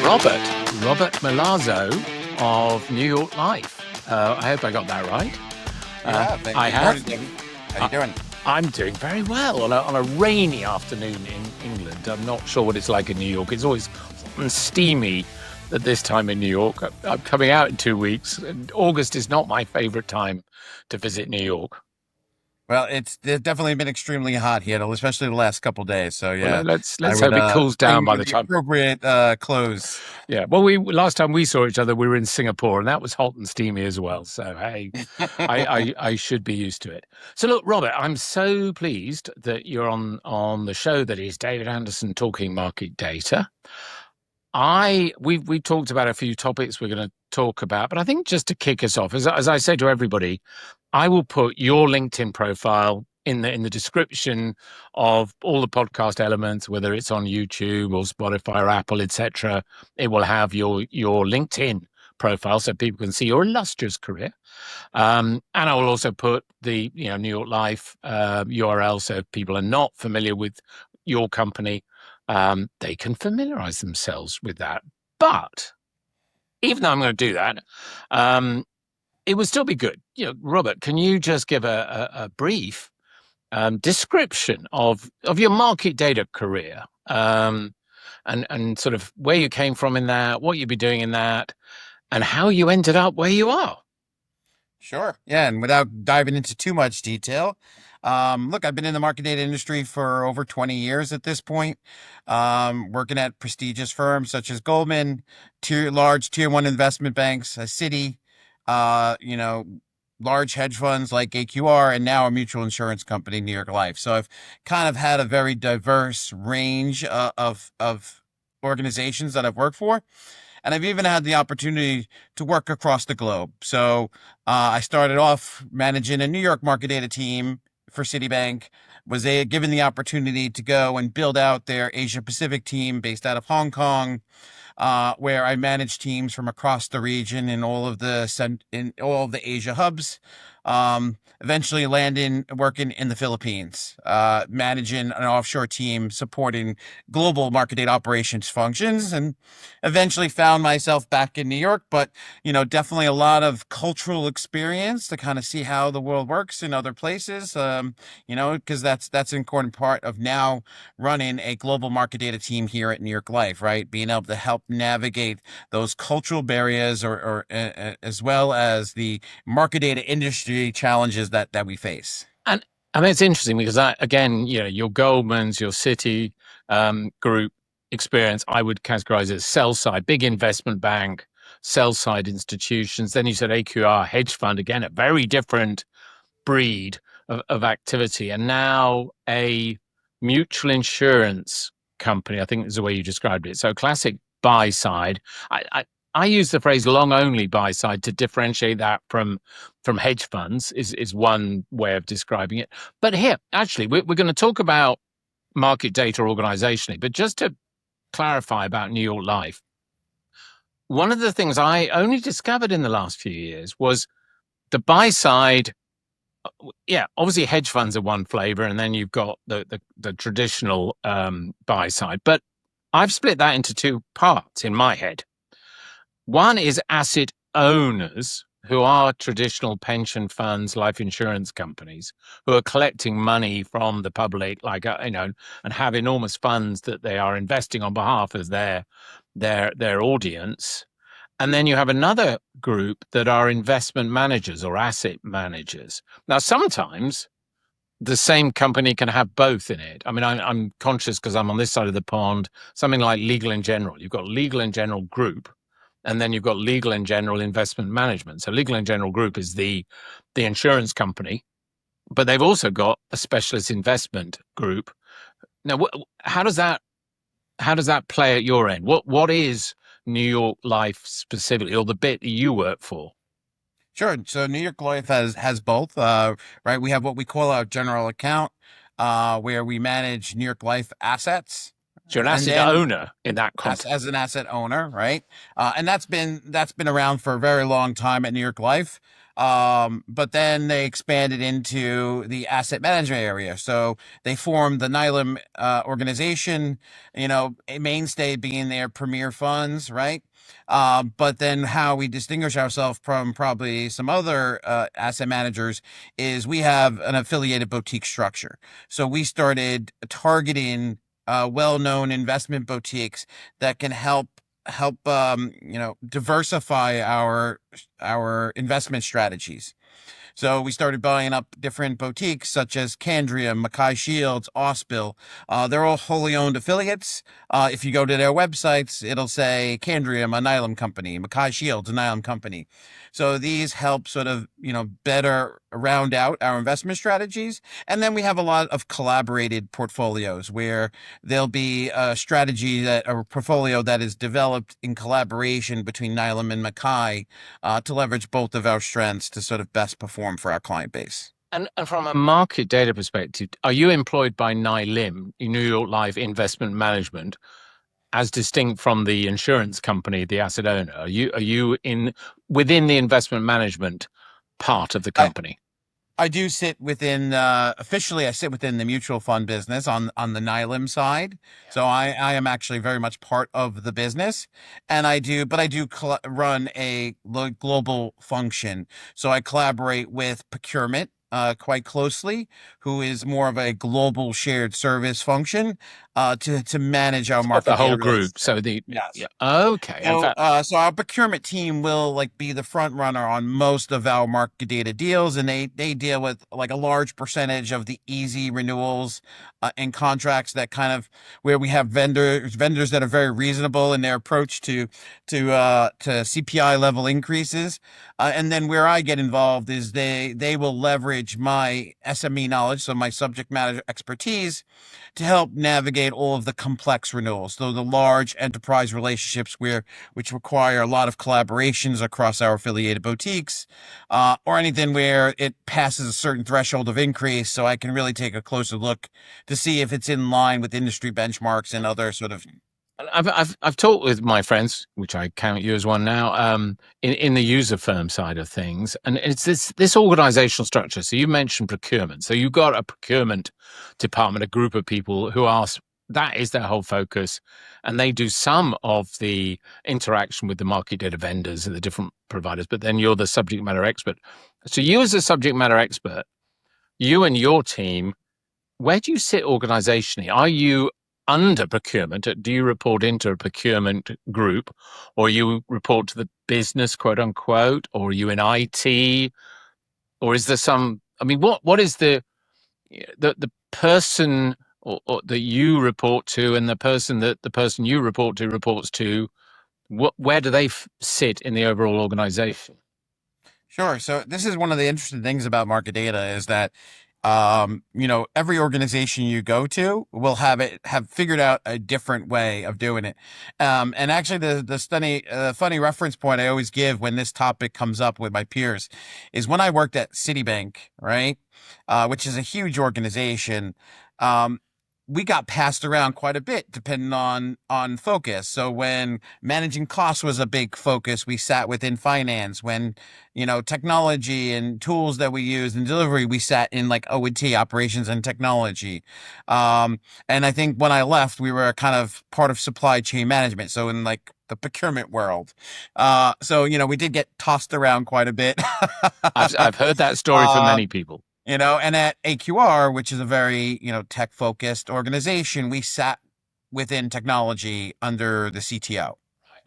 Robert Milazzo of New York Life. I hope I got that right. I have. How you doing? I'm doing very well on a rainy afternoon in England. I'm not sure what it's like in New York. It's always hot and steamy at this time in New York. I'm coming out in 2 weeks. And August is not my favorite time to visit New York. Well, it's definitely been extremely hot here, especially the last couple of days. So Well, yeah, let's I would hope it cools down bring by you the the time. appropriate clothes. Yeah. Well, we last time we saw each other, we were in Singapore, and that was hot and steamy as well. So hey, I should be used to it. So look, Robert, I'm so pleased that you're on the show that is David Anderson talking market data. We talked about a few topics we're going to talk about, but I think just to kick us off, as I say to everybody, I will put your LinkedIn profile in the description of all the podcast elements, whether it's on YouTube or Spotify or Apple, etc. It will have your LinkedIn profile so people can see your illustrious career. And I will also put the New York Life URL so if people are not familiar with your company, they can familiarize themselves with that. But even though I'm going to do that, it would still be good. Robert, can you just give a brief description of your market data career and sort of where you came from in that, what you'd be doing in that, and how you ended up where you are? Sure. Yeah, and without diving into too much detail, look, I've been in the market data industry for over 20 years at this point, working at prestigious firms such as Goldman, large tier one investment banks, Citi, uh, you know, large hedge funds like AQR, and now a mutual insurance company, New York Life. So I've kind of had a very diverse range of organizations that I've worked for. And I've even had the opportunity to work across the globe. So I started off managing a New York market data team for Citibank, was given the opportunity to go and build out their Asia Pacific team based out of Hong Kong, where I managed teams from across the region in all of the Asia hubs. Eventually landing working in the Philippines, managing an offshore team supporting global market data operations functions, and eventually found myself back in New York. But definitely a lot of cultural experience to kind of see how the world works in other places. Because that's an important part of now running a global market data team here at New York Life, right? Being able to help navigate those cultural barriers or as well as the market data industry challenges that we face. And it's interesting because again, your Goldman's, your Citi group experience, I would categorize as sell side, big investment bank, sell side institutions. Then you said AQR, hedge fund, again, a very different breed of activity. And now a mutual insurance company, I think is the way you described it. So classic buy side. I use the phrase long only buy side to differentiate that from hedge funds is one way of describing it. But here, actually, we're going to talk about market data organizationally, but just to clarify about New York Life, one of the things I only discovered in the last few years was the buy side. Yeah, obviously hedge funds are one flavor, and then you've got the traditional buy side. But I've split that into two parts in my head. One is asset owners, who are traditional pension funds, life insurance companies, who are collecting money from the public, and have enormous funds that they are investing on behalf of their audience. And then you have another group that are investment managers or asset managers. Now, sometimes the same company can have both in it. I mean, I'm conscious because I'm on this side of the pond, something like Legal and General. You've got Legal and General Group, and then you've got Legal and General Investment Management. So Legal and General Group is the insurance company, but they've also got a specialist investment group. Now, how does that play at your end? What is New York Life specifically, or the bit you work for? Sure. So New York Life has both. Right. We have what we call our general account, where we manage New York Life assets. So you're an And asset then owner in that context. as an asset owner, right? And that's been around for a very long time at New York Life. But then they expanded into the asset management area. So they formed the Nylum organization, a mainstay being their premier funds, right? But then how we distinguish ourselves from probably some other asset managers is we have an affiliated boutique structure. So we started targeting well-known investment boutiques that can help diversify our investment strategies. So we started buying up different boutiques such as Candria, Mackay Shields, Ausbil. They're all wholly owned affiliates. If you go to their websites, it'll say Candria, a Nylum company, Mackay Shields, a Nylum company. So these help sort of, better round out our investment strategies. And then we have a lot of collaborated portfolios where there'll be a strategy a portfolio that is developed in collaboration between Nylum and Mackay to leverage both of our strengths to sort of best perform for our client base. And from a market data perspective, are you employed by NILIM, New York Life Investment Management, as distinct from the insurance company, the asset owner? Are you in within the investment management part of the I, company? I do sit within officially I sit within the mutual fund business on the NILIM side. Yeah. So I am actually very much part of the business, and I do run a global function. So I collaborate with procurement quite closely, who is more of a global shared service function to manage our Of the market data whole real group. estate. So the Yes. yeah. Okay. In So, fact, so our procurement team will like be the front runner on most of our market data deals, and they deal with like a large percentage of the easy renewals and contracts that kind of where we have vendors that are very reasonable in their approach to CPI level increases, and then where I get involved is they will leverage my SME knowledge, so my subject matter expertise to help navigate all of the complex renewals. So the large enterprise relationships which require a lot of collaborations across our affiliated boutiques, or anything where it passes a certain threshold of increase. So I can really take a closer look to see if it's in line with industry benchmarks and other sort of. I've talked with my friends, which I count you as one now, in the user firm side of things, and it's this organizational structure. So you mentioned procurement. So you've got a procurement department, a group of people who ask that is their whole focus, and they do some of the interaction with the market data vendors and the different providers. But then you're the subject matter expert. So you, as a subject matter expert, you and your team, where do you sit organizationally? Are you under procurement? Do you report into a procurement group, or you report to the business, quote unquote, or are you in IT, or is there some? I mean, what is the person or that you report to, and the person that the person you report to reports to? Where do they sit in the overall organization? Sure. So this is one of the interesting things about market data is that, every organization you go to will have figured out a different way of doing it. And actually, the funny reference point I always give when this topic comes up with my peers is when I worked at Citibank, right, which is a huge organization. Um, we got passed around quite a bit depending on focus. So when managing costs was a big focus, we sat within finance. When technology and tools that we use in delivery, we sat in like O&T, operations and technology. And I think when I left, we were kind of part of supply chain management. So in like the procurement world. So, we did get tossed around quite a bit. I've heard that story from uh, many people. and at AQR, which is a very, tech focused organization, we sat within technology under the CTO.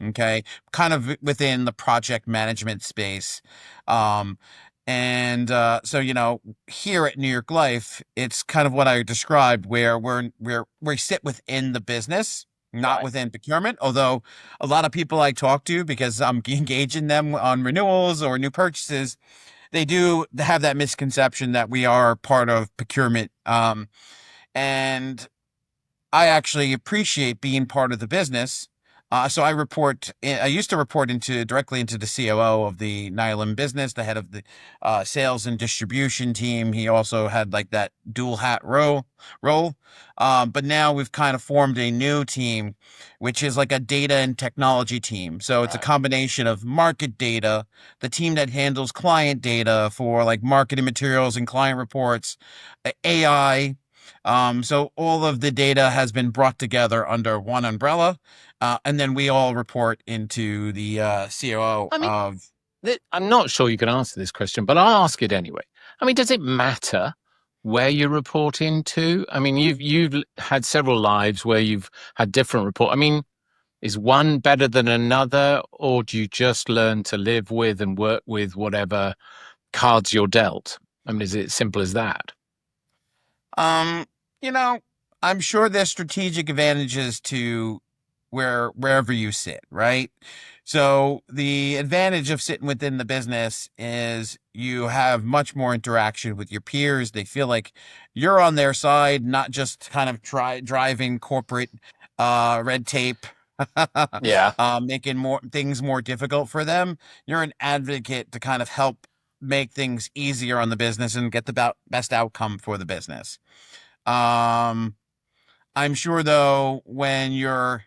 Okay. Kind of within the project management space. Um, and so, here at New York Life, it's kind of what I described where we sit within the business, not Right. within procurement. Although a lot of people I talk to, because I'm engaging them on renewals or new purchases, they do have that misconception that we are part of procurement. And I actually appreciate being part of the business, So I used to report directly into the COO of the nylon business, the head of the sales and distribution team. He also had like that dual hat role. But now we've kind of formed a new team, which is like a data and technology team. So it's a Right. combination of market data, the team that handles client data for like marketing materials and client reports, AI. So all of the data has been brought together under one umbrella, and then we all report into the COO I mean, of. I'm not sure you can answer this question, but I'll ask it anyway. I mean, does it matter where you report into? I mean, you've had several lives where you've had different report. I mean, is one better than another, or do you just learn to live with and work with whatever cards you're dealt? I mean, is it simple as that? Um, you know, I'm sure there's strategic advantages to wherever you sit, right? So the advantage of sitting within the business is you have much more interaction with your peers. They feel like you're on their side, not just kind of driving corporate red tape, Yeah. making more things more difficult for them. You're an advocate to kind of help make things easier on the business and get the best outcome for the business. Um, I'm sure though, when you're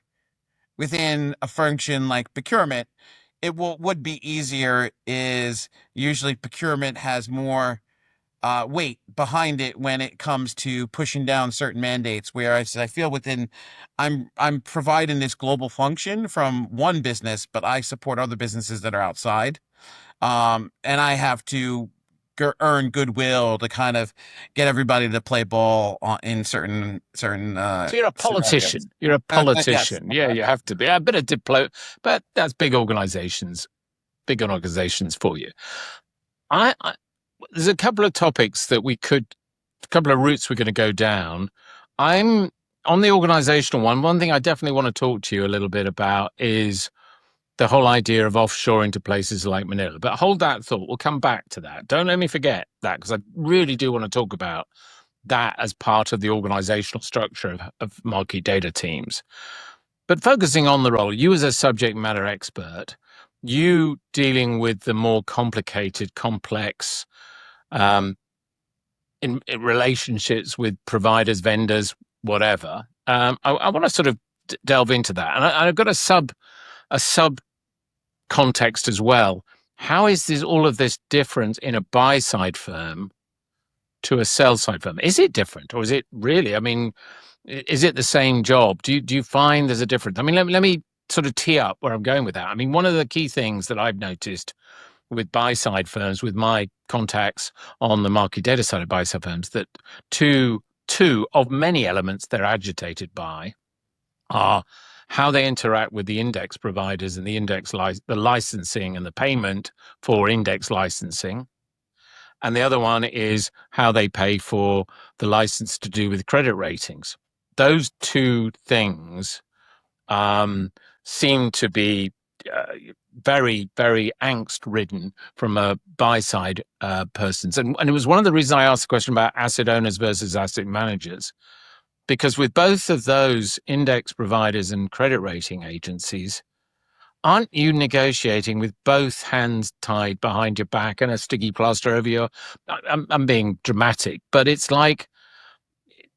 within a function like procurement, it would be easier is usually procurement has more weight behind it when it comes to pushing down certain mandates. Whereas I feel within, I'm providing this global function from one business, but I support other businesses that are outside. And I have to earn goodwill to kind of get everybody to play ball in certain So you're a scenarios. politician. You're a Yes. politician. Yeah, you have to be a bit of but that's big organizations for you. I there's a couple of topics that a couple of routes we're going to go down. I'm on the organizational one. One thing I definitely want to talk to you a little bit about is the whole idea of offshoring to places like Manila. But hold that thought. We'll come back to that. Don't let me forget that because I really do want to talk about that as part of the organizational structure of market data teams. But focusing on the role, you as a subject matter expert, you dealing with the more complicated, complex um, in relationships with providers, vendors, whatever. I want to sort of delve into that, and I've got a sub context as well. How is this all of this different in a buy side firm to a sell side firm? Is it different, or is it really? I mean, is it the same job? Do you find there's a difference? I mean, let me sort of tee up where I'm going with that. I mean, one of the key things that I've noticed with buy side firms, with my contacts on the market data side of buy side firms, that two of many elements they're agitated by are how they interact with the index providers and the licensing and the payment for index licensing. And the other one is how they pay for the license to do with credit ratings. Those two things um, seem to be uh, very, very angst ridden from a buy side person's. And it was one of the reasons I asked the question about asset owners versus asset managers, because with both of those index providers and credit rating agencies, aren't you negotiating with both hands tied behind your back and a sticky plaster over your? I'm being dramatic, but it's like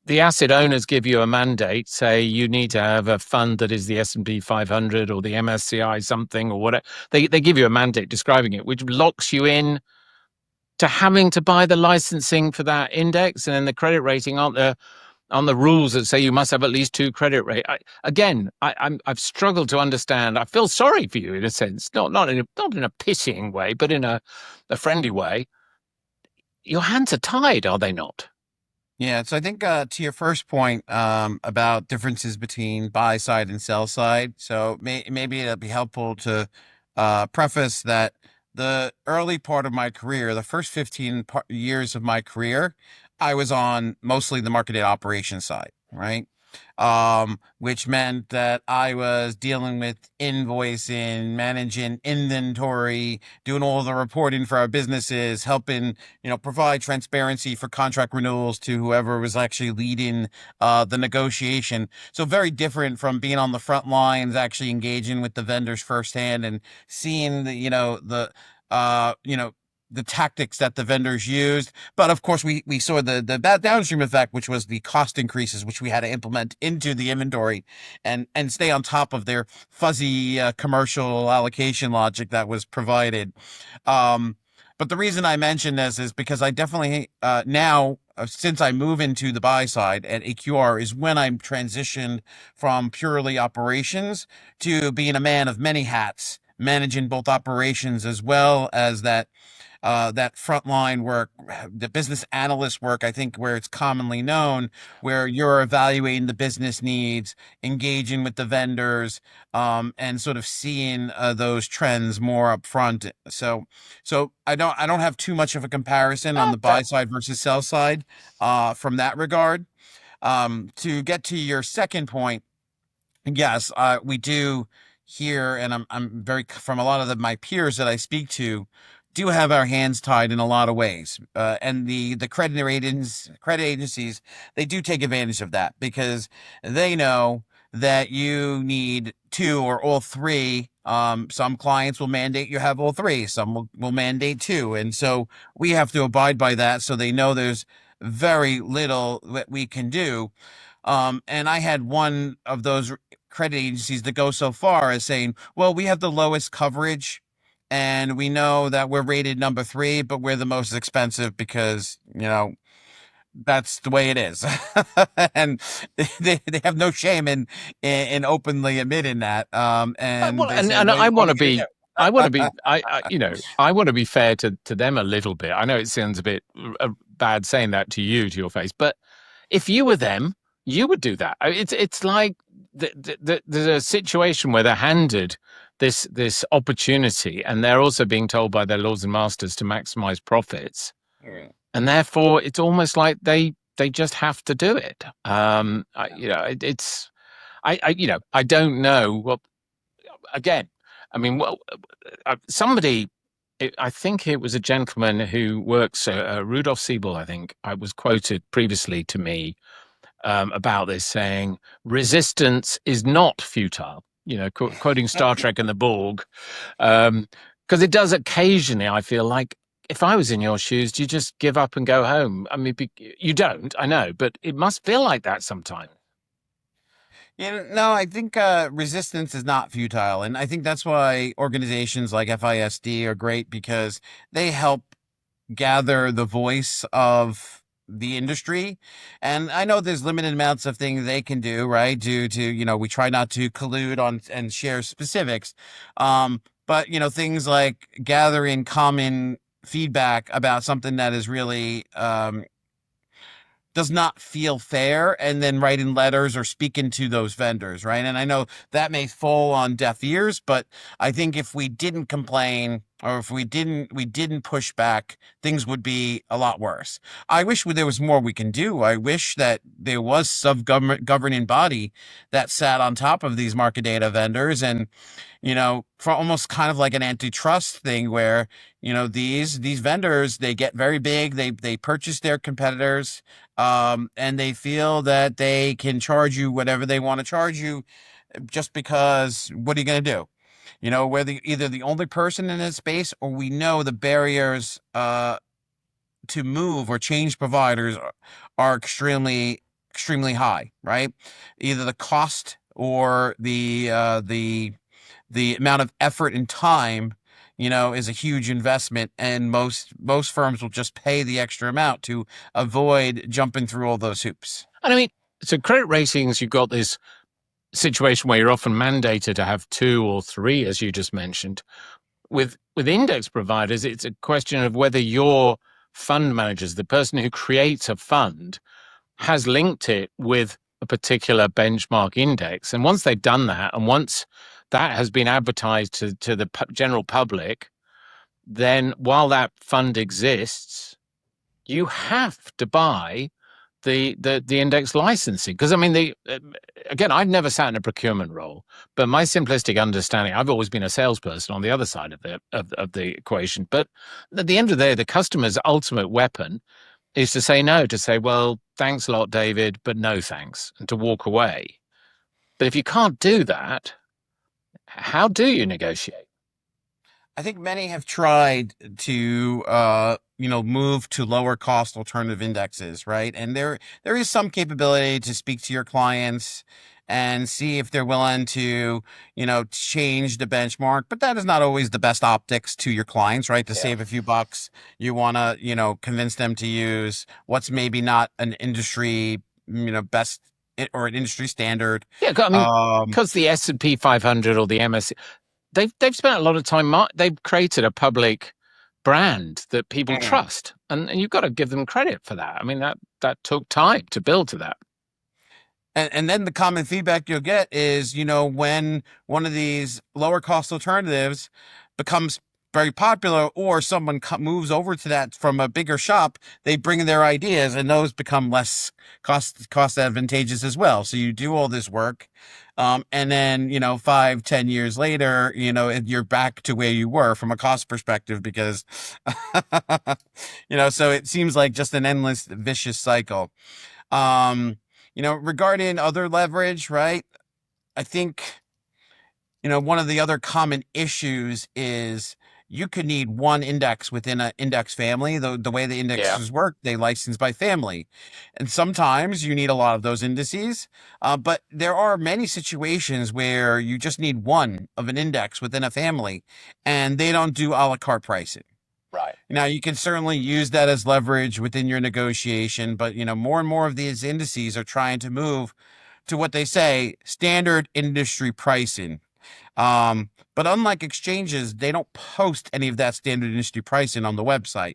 the asset owners give you a mandate, say you need to have a fund that is the S&P 500 or the MSCI something or whatever. They give you a mandate describing it, which locks you in to having to buy the licensing for that index, and then the credit rating aren't there on the rules that say you must have at least two credit rate. I've struggled to understand. I feel sorry for you in a sense, not in a pitying way, but in a friendly way. Your hands are tied, are they not? Yeah, so I think to your first point about differences between buy side and sell side, so maybe it'll be helpful to preface that the early part of my career, the first 15 years of my career, I was on mostly the marketing operations side, right? which meant that I was dealing with invoicing, managing inventory, doing all the reporting for our businesses, helping, provide transparency for contract renewals to whoever was actually leading the negotiation. So very different from being on the front lines, actually engaging with the vendors firsthand and seeing uh, you know, the tactics that the vendors used. But of course, we saw the bad downstream effect, which was the cost increases, which we had to implement into the inventory, and stay on top of their fuzzy commercial allocation logic that was provided. Um, but the reason I mention this is because I definitely now. Since I move into the buy side at AQR is when I'm transitioned from purely operations to being a man of many hats, managing both operations as well as that frontline work, the business analyst work, I think, where it's commonly known, where you're evaluating the business needs, engaging with the vendors, and sort of seeing those trends more upfront. So I don't have too much of a comparison on the buy That side versus sell side, from that regard. To get to your second point, yes, we do here, and I'm very from a lot of my peers that I speak to, do have our hands tied in a lot of ways, and the credit agencies, they do take advantage of that because they know that you need two or all three. Some clients will mandate you have all three. Some will mandate two, and so we have to abide by that. So they know there's very little that we can do. And I had one of those credit agencies that go so far as saying, well, we have the lowest coverage and we know that we're rated number three, but we're the most expensive because, that's the way it is. And they have no shame in openly admitting that. And well, they and say, and well, I what want are to we going be. to I want to do? be. I want to be fair to them a little bit. I know it sounds a bit bad saying that to your face, but if you were them, you would do that. It's like there's a situation where they're handed this opportunity, and they're also being told by their lords and masters to maximize profits, and therefore it's almost like they just have to do it. It's I don't know. Well, again, I mean, well, somebody. I think it was a gentleman who works, Rudolf Siebel, I think, I was quoted previously to me about this, saying resistance is not futile. Quoting Star Trek and the Borg, because it does occasionally. I feel like if I was in your shoes, do you just give up and go home? I mean, you don't, I know, but it must feel like that sometimes. No, I think resistance is not futile. And I think that's why organizations like FISD are great because they help gather the voice of the industry. And I know there's limited amounts of things they can do, right? Due to, we try not to collude on and share specifics. But, things like gathering common feedback about something that is really does not feel fair and then writing letters or speaking to those vendors, right? And I know that may fall on deaf ears, but I think if we didn't complain or if we didn't push back, things would be a lot worse. I wish there was more we can do. I wish that there was some government governing body that sat on top of these market data vendors and, for almost kind of like an antitrust thing where, these vendors, they get very big, they purchase their competitors, and they feel that they can charge you whatever they want to charge you just because what are you going to do? We're either the only person in this space or we know the barriers to move or change providers are extremely, extremely high, right? Either the cost or the amount of effort and time, is a huge investment, and most firms will just pay the extra amount to avoid jumping through all those hoops. And I mean, so credit ratings, you've got this situation where you're often mandated to have two or three, as you just mentioned. With index providers, it's a question of whether your fund managers, the person who creates a fund, has linked it with a particular benchmark index. And once they've done that, and once that has been advertised to the general public, then while that fund exists, you have to buy the index licensing. Because I mean, the again, I've never sat in a procurement role, but my simplistic understanding, I've always been a salesperson on the other side of the equation. But at the end of the day, the customer's ultimate weapon is to say no, to say, well, thanks a lot, David, but no thanks, and to walk away. But if you can't do that, how do you negotiate? I think many have tried to, move to lower cost alternative indexes, right? And there is some capability to speak to your clients and see if they're willing to, change the benchmark. But that is not always the best optics to your clients, right? To Yeah. save a few bucks, you want to, convince them to use what's maybe not an industry, best or an industry standard. Yeah, I mean, Um, because the S&P 500 or the MSCI, they've spent a lot of time. They've created a public brand that people trust, and you've got to give them credit for that. I mean, that took time to build to that. And then the common feedback you'll get is, when one of these lower cost alternatives becomes very popular or someone moves over to that from a bigger shop, they bring in their ideas and those become less cost advantageous as well. So you do all this work. And then, 5, 10 years later, you're back to where you were from a cost perspective because, so it seems like just an endless vicious cycle. Um, regarding other leverage, right? I think, one of the other common issues is you could need one index within an index family. The way the Yeah, indexes work, they license by family. And sometimes you need a lot of those indices. But there are many situations where you just need one of an index within a family and they don't do a la carte pricing. right. Now, you can certainly use that as leverage within your negotiation, but more and more of these indices are trying to move to what they say standard industry pricing. But unlike exchanges, they don't post any of that standard industry pricing on the website.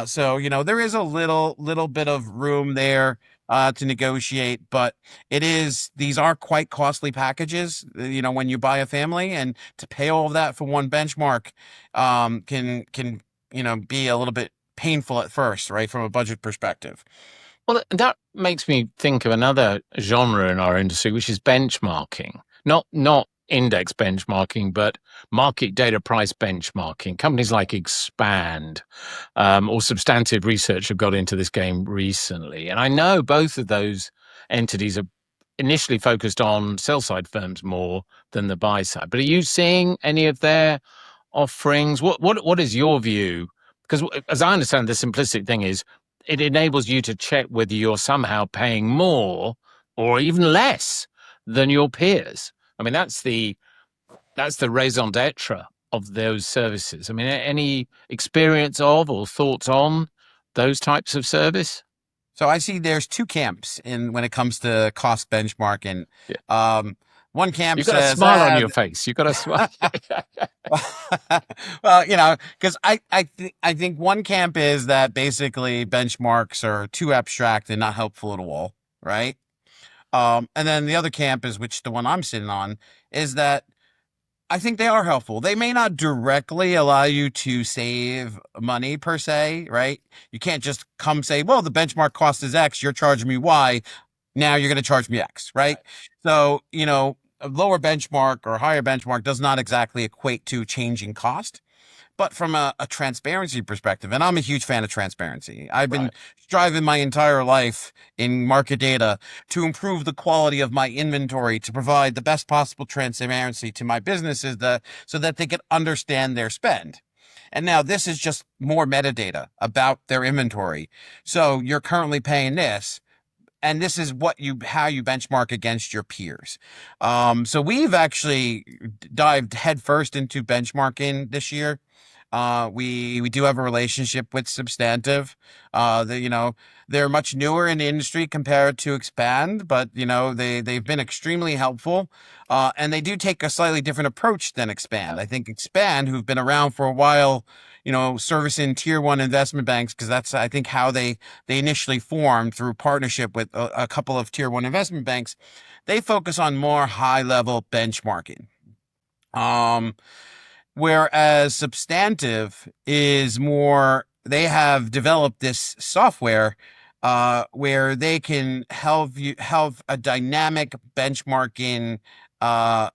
So there is a little bit of room there to negotiate, but these are quite costly packages. When you buy a family, and to pay all of that for one benchmark, can be a little bit painful at first, right, from a budget perspective. Well, that makes me think of another genre in our industry, which is benchmarking. Not index benchmarking, but market data price benchmarking. Companies like Expand or Substantive Research have got into this game recently. And I know both of those entities are initially focused on sell side firms more than the buy side. But are you seeing any of their offerings? What is your view? Because as I understand, the simplistic thing is it enables you to check whether you're somehow paying more or even less than your peers. I mean, that's the raison d'etre of those services. I mean, any experience of or thoughts on those types of service? So I see there's two camps in when it comes to cost benchmarking. Yeah. One camp You've got a says, smile on your face. You've got a smile. well, because I think one camp is that basically benchmarks are too abstract and not helpful at all, right? And then the other camp is, which the one I'm sitting on, is that I think they are helpful. They may not directly allow you to save money per se, right? You can't just come say, well, the benchmark cost is X, you're charging me Y. Now you're going to charge me X, right? Right. So, a lower benchmark or higher benchmark does not exactly equate to changing cost. But from a transparency perspective, and I'm a huge fan of transparency, I've been Right. striving my entire life in market data to improve the quality of my inventory, to provide the best possible transparency to my businesses so that they can understand their spend. And now this is just more metadata about their inventory. So you're currently paying this, and this is how you benchmark against your peers. So we've actually dived headfirst into benchmarking this year. We do have a relationship with Substantive. They're much newer in the industry compared to Expand, but they've been extremely helpful. And they do take a slightly different approach than Expand. I think Expand, who've been around for a while, servicing tier one investment banks, because that's I think how they initially formed through partnership with a couple of tier one investment banks. They focus on more high level benchmarking. Um, Whereas Substantive is more, they have developed this software where they can have a dynamic benchmarking uh,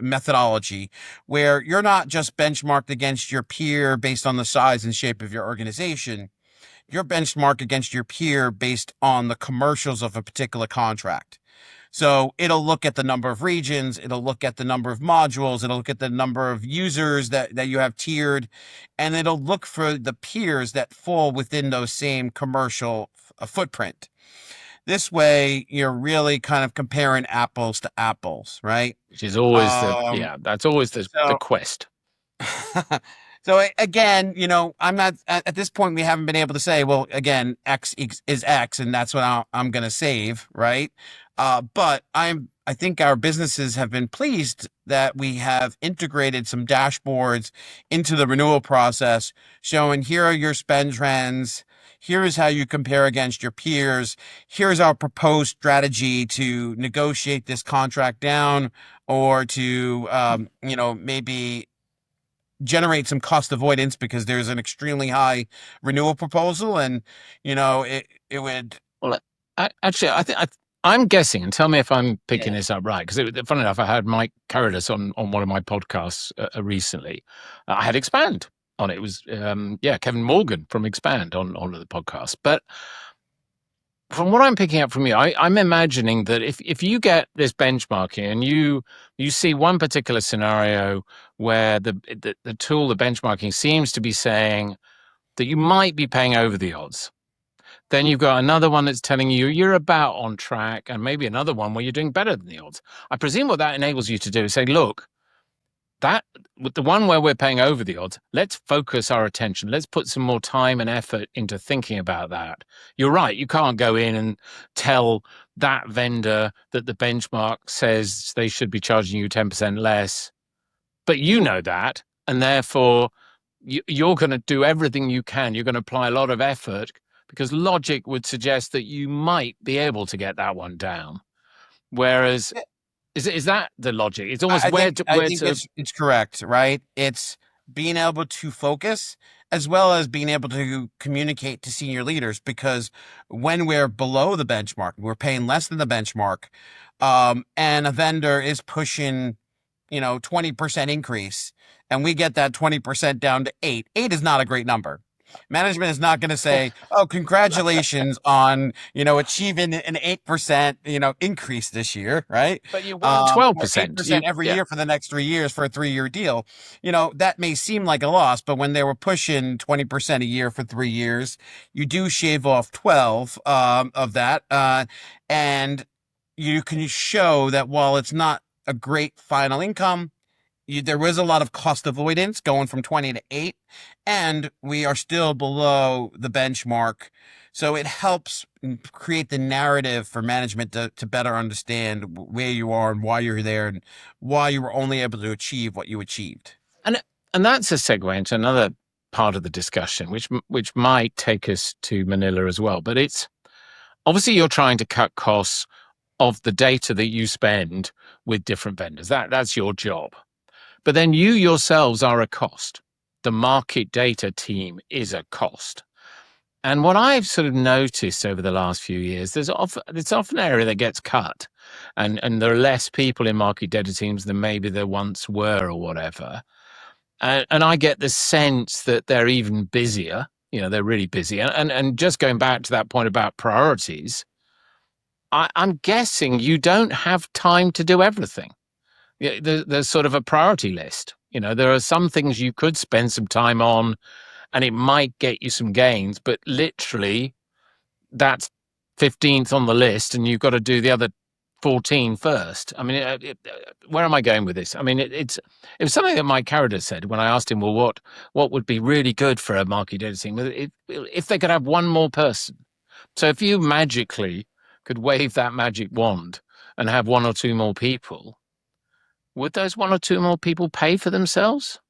methodology where you're not just benchmarked against your peer based on the size and shape of your organization. You're benchmarked against your peer based on the commercials of a particular contract. So it'll look at the number of regions, it'll look at the number of modules, it'll look at the number of users that you have tiered, and it'll look for the peers that fall within those same commercial footprint. This way, you're really kind of comparing apples to apples, right? Which is always Um, that's always the so quest. So again, I'm not at this point. We haven't been able to say, well, again, is X, and that's what I'm going to save, right? But I think our businesses have been pleased that we have integrated some dashboards into the renewal process, showing here are your spend trends. Here is how you compare against your peers. Here's our proposed strategy to negotiate this contract down, or to, maybe generate some cost avoidance because there's an extremely high renewal proposal, and it would. Well, actually, I'm guessing, and tell me if I'm picking Yeah. this up right, because funny enough, I had Mike Carrodus on one of my podcasts recently. I had Expand on it. It was Kevin Morgan from Expand on the podcast. But from what I'm picking up from you, I'm imagining that if you get this benchmarking and you see one particular scenario where the tool, the benchmarking, seems to be saying that you might be paying over the odds, then you've got another one that's telling you you're about on track, and maybe another one where you're doing better than the odds. I presume what that enables you to do is say, look, that with the one where we're paying over the odds, let's focus our attention. Let's put some more time and effort into thinking about that. You're right. You can't go in and tell that vendor that the benchmark says they should be charging you 10% less, but you know that, and therefore you're going to do everything you can. You're going to apply a lot of effort because logic would suggest that you might be able to get that one down. Whereas, is that the logic? It's almost I think I where think to it's correct, right? It's being able to focus as well as being able to communicate to senior leaders, because when we're below the benchmark, we're paying less than the benchmark, and a vendor is pushing 20% increase, and we get that 20% down to 8. 8 is not a great number. Management is not going to say, "Oh, congratulations on, achieving an 8%, increase this year," right? but you want twelve Or percent. 8% every year for the next 3 years for a 3-year deal. That may seem like a loss, but when they were pushing 20% a year for 3 years, you do shave off 12 of that, and you can show that while it's not a great final income, there was a lot of cost avoidance going from 20 to 8, and we are still below the benchmark. So it helps create the narrative for management to better understand where you are and why you're there and why you were only able to achieve what you achieved. and and that's a segue into another part of the discussion, which might take us to Manila as well. But it's obviously you're trying to cut costs of the data that you spend with different vendors. That's your job. But then you yourselves are a cost. The market data team is a cost. And what I've sort of noticed over the last few years, it's often an area that gets cut, and there are less people in market data teams than maybe there once were or whatever. And I get the sense that they're even busier. They're really busy. And just going back to that point about priorities, I'm guessing you don't have time to do everything. Yeah, there's sort of a priority list. There are some things you could spend some time on and it might get you some gains, but literally that's 15th on the list and you've got to do the other 14 first. I mean, where am I going with this? I mean, it was something that Mike Carradine said when I asked him, well, what would be really good for a market data team? If they could have one more person. So if you magically could wave that magic wand and have one or two more people, would those one or two more people pay for themselves?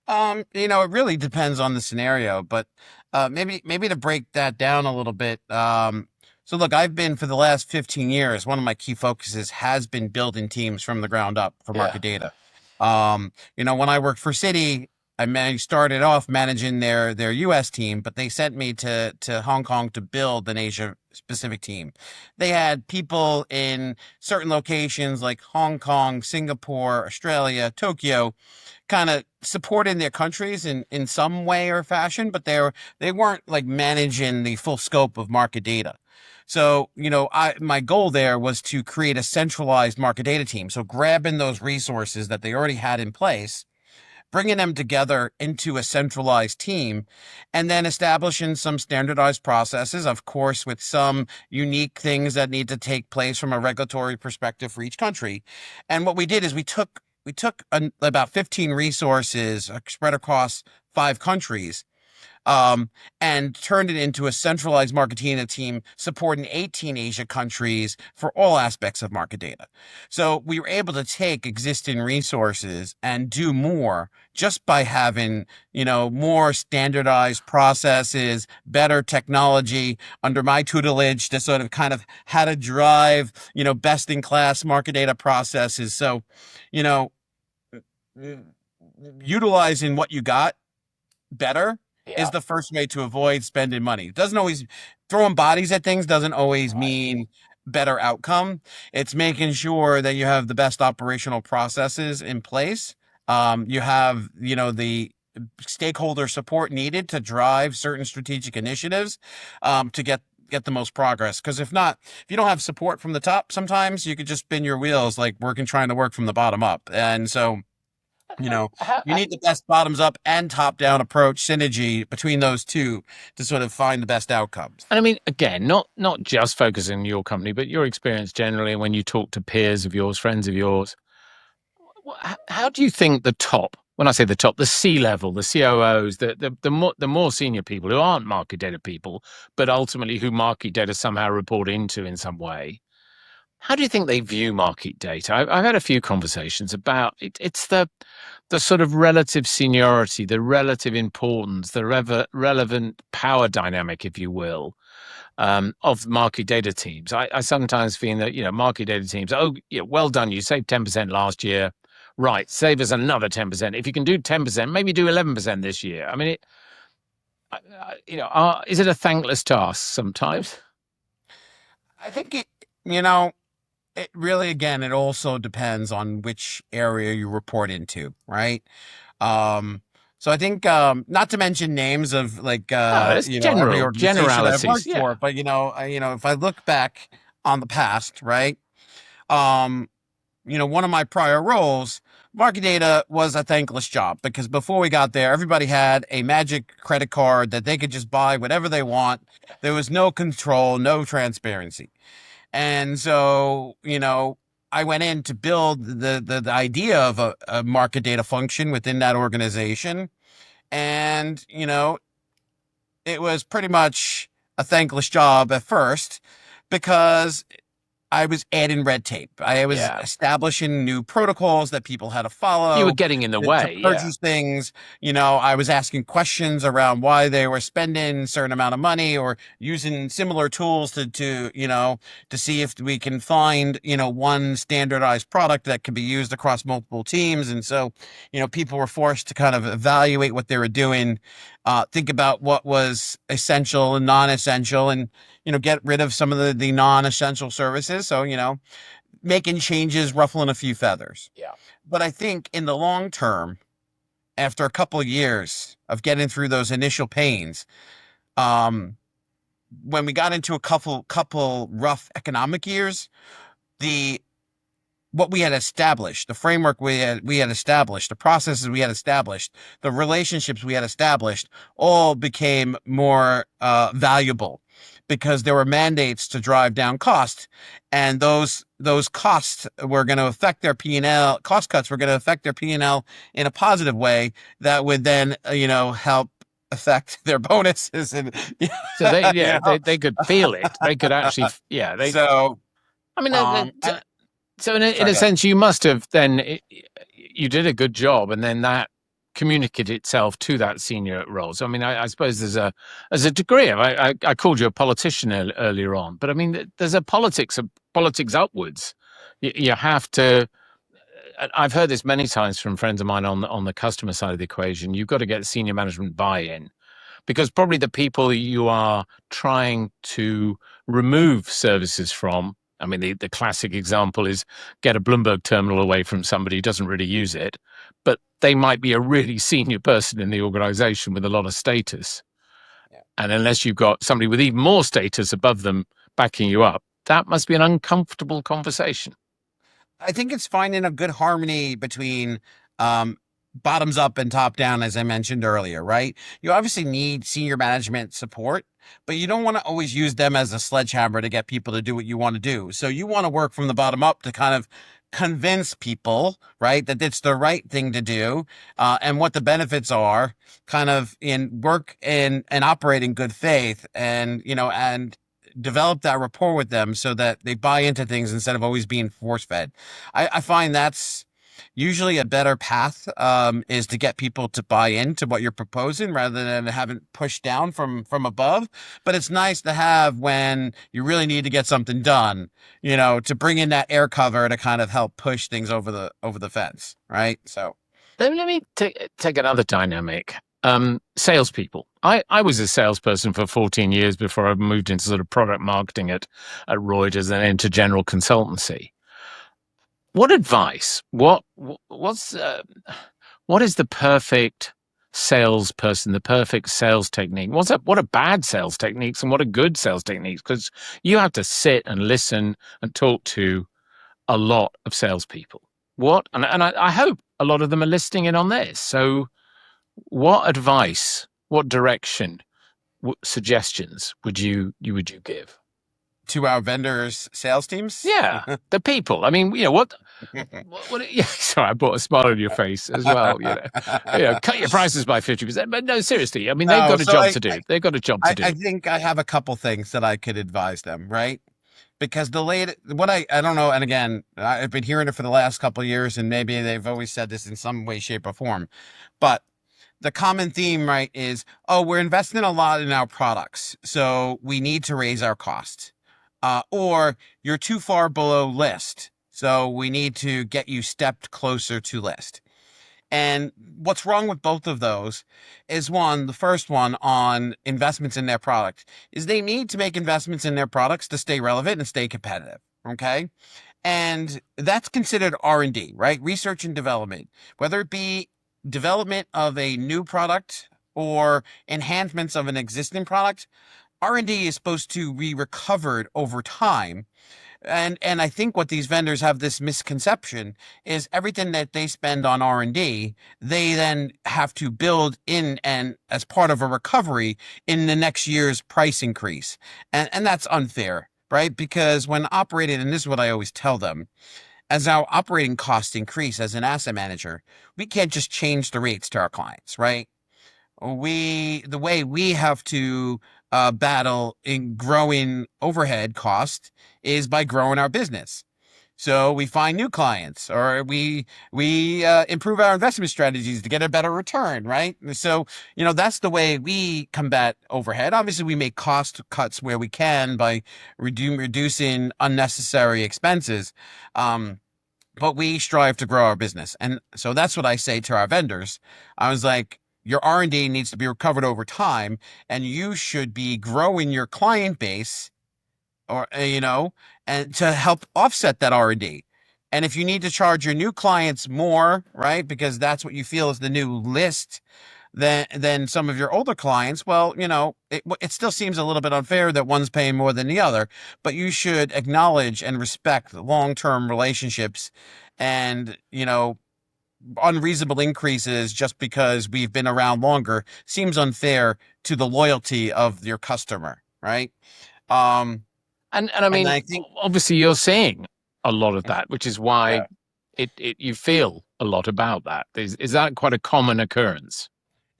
It really depends on the scenario, but maybe to break that down a little bit. So look, I've been for the last 15 years, one of my key focuses has been building teams from the ground up for Yeah. market data. When I worked for Citi, started off managing their U.S. team, but they sent me to Hong Kong to build an Asia Pacific team. They had people in certain locations like Hong Kong, Singapore, Australia, Tokyo, kind of supporting their countries in some way or fashion, but they weren't like managing the full scope of market data. So, my goal there was to create a centralized market data team. So grabbing those resources that they already had in place, bringing them together into a centralized team, and then establishing some standardized processes, of course, with some unique things that need to take place from a regulatory perspective for each country. And what we did is we took about 15 resources spread across 5 countries, um, and turned it into a centralized marketing team supporting 18 Asia countries for all aspects of market data. So we were able to take existing resources and do more just by having, more standardized processes, better technology under my tutelage to sort of kind of how to drive, best in class market data processes. So, you know, utilizing what you got better is Yeah. the first way to avoid spending money. It doesn't always throwing bodies at things doesn't always Right. mean better outcome. It's making sure that you have the best operational processes in place. You have, the stakeholder support needed to drive certain strategic initiatives, to get the most progress. Because if not, if you don't have support from the top, sometimes you could just spin your wheels like trying to work from the bottom up. And so you know, How, you need the best bottoms up and top down approach synergy between those two to sort of find the best outcomes. and I mean, again, not just focusing on your company, but your experience generally when you talk to peers of yours, friends of yours. How do you think the top, when I say the top, the C level, the COOs, the more senior people who aren't market data people, but ultimately who market data somehow report into in some way, how do you think they view market data? I've had a few conversations about it. It's the sort of relative seniority, the relative importance, the relevant power dynamic, if you will, of market data teams. I sometimes feel that, market data teams, oh, yeah, well done, you saved 10% last year. Right, save us another 10%. If you can do 10%, maybe do 11% this year. I mean, is it a thankless task sometimes? I think it really, again, it also depends on which area you report into, right? Um, so I think, not to mention names of like, No, it's every general organization I've generalities. worked for, Yeah. but if I look back on the past, right? Um, one of my prior roles, market data was a thankless job because before we got there, everybody had a magic credit card that they could just buy whatever they want. There was no control, no transparency. And so, I went in to build the idea of a market data function within that organization. And, it was pretty much a thankless job at first because I was adding red tape. I was Yeah. establishing new protocols that people had to You were follow getting in the to way. Yeah. purchase things. I was asking questions around why they were spending a certain amount of money or using similar tools to see if we can find, one standardized product that could be used across multiple teams. And so, people were forced to kind of evaluate what they were doing, think about what was essential and non-essential, and get rid of some of the non-essential services. So, making changes, ruffling a few feathers. Yeah. But I think in the long term, after a couple of years of getting through those initial pains, um, when we got into a couple rough economic years, the what we had established, the framework we had established, the processes we had established, the relationships we had established, all became more valuable because there were mandates to drive down costs, and those costs were going to affect their P&L. Cost cuts were going to affect their P&L in a positive way that would then help affect their bonuses and So they, you yeah, know they could feel it. They could actually, yeah, they. so I mean, and so in a sorry, go ahead. sense, you must have then you did a good job, and then that communicated itself to that senior role. So I mean, I suppose there's a degree of I called you a politician earlier on, but I mean, there's a politics upwards. You have to. I've heard this many times from friends of mine on the customer side of the equation. You've got to get senior management buy-in because probably the people you are trying to remove services from. I mean, the classic example is get a Bloomberg terminal away from somebody who doesn't really use it, but they might be a really senior person in the organization with a lot of status. Yeah. And unless you've got somebody with even more status above them backing you up, that must be an uncomfortable conversation. I think it's finding a good harmony between um, bottoms up and top down, as I mentioned earlier, right? You obviously need senior management support, but you don't want to always use them as a sledgehammer to get people to do what you want to do. So you want to work from the bottom up to kind of convince people, right, that it's the right thing to do, and what the benefits are, kind of in work and operate in good faith, and and develop that rapport with them so that they buy into things instead of always being force fed. I find that's usually a better path, is to get people to buy into what you're proposing rather than having it pushed down from above. But it's nice to have when you really need to get something done, to bring in that air cover to kind of help push things over the fence, right? So Let me take another dynamic. Salespeople. I was a salesperson for 14 years before I moved into sort of product marketing at Reuters and into general consultancy. What advice? What is the perfect salesperson, the perfect sales technique? What are bad sales techniques and what are good sales techniques? Because you have to sit and listen and talk to a lot of salespeople. I hope a lot of them are listening in on this. So, what advice, what direction, suggestions would you give? to our vendors' sales teams. Yeah, the people. I mean, what yeah, sorry, I brought a smile on your face as well. Cut your prices by 50%. But no, seriously, I mean, they've No, got a so job to do. They've got a job to I do. think I have a couple things that I could advise them, right? Because what I don't know, and again, I've been hearing it for the last couple of years, and maybe they've always said this in some way, shape, or form, but the common theme, right, is, oh, we're investing a lot in our products, so we need to raise our cost, or you're too far below list, so we need to get you stepped closer to list. And what's wrong with both of those is, one, the first one on investments in their product is they need to make investments in their products to stay relevant and stay competitive. Okay. And that's considered R&D, right? Research and development, whether it be development of a new product or enhancements of an existing product. R&D is supposed to be recovered over time, and I think what these vendors have this misconception is everything that they spend on R&D, they then have to build in and as part of a recovery in the next year's price increase. And that's unfair, right? Because when operating, and this is what I always tell them, as our operating costs increase as an asset manager, we can't just change the rates to our clients, right? The way we have to battle in growing overhead cost is by growing our business. So we find new clients, or we improve our investment strategies to get a better return, right? So that's the way we combat overhead. Obviously, we make cost cuts where we can by reducing unnecessary expenses. But we strive to grow our business. And so that's what I say to our vendors. I was like, your R&D needs to be recovered over time, and you should be growing your client base, or and to help offset that R&D. And if you need to charge your new clients more, right, because that's what you feel is the new list, than some of your older clients, well, it still seems a little bit unfair that one's paying more than the other, but you should acknowledge and respect long-term relationships, and, unreasonable increases just because we've been around longer seems unfair to the loyalty of your customer, right? Um, And I and mean, I think, obviously, you're seeing a lot of that, which is why yeah. you feel a lot about that. Is that quite a common occurrence?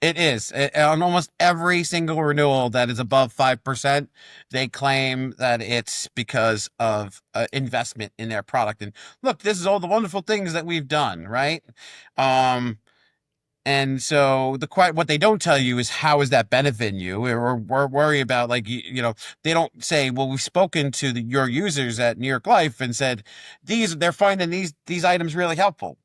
It is. On almost every single renewal that is above 5%, they claim that it's because of investment in their product. And look, this is all the wonderful things that we've done, right? Um, and so what they don't tell you is, how is that benefiting you, or worry about, like, they don't say, well, we've spoken to your users at New York Life and said they're finding these items really helpful.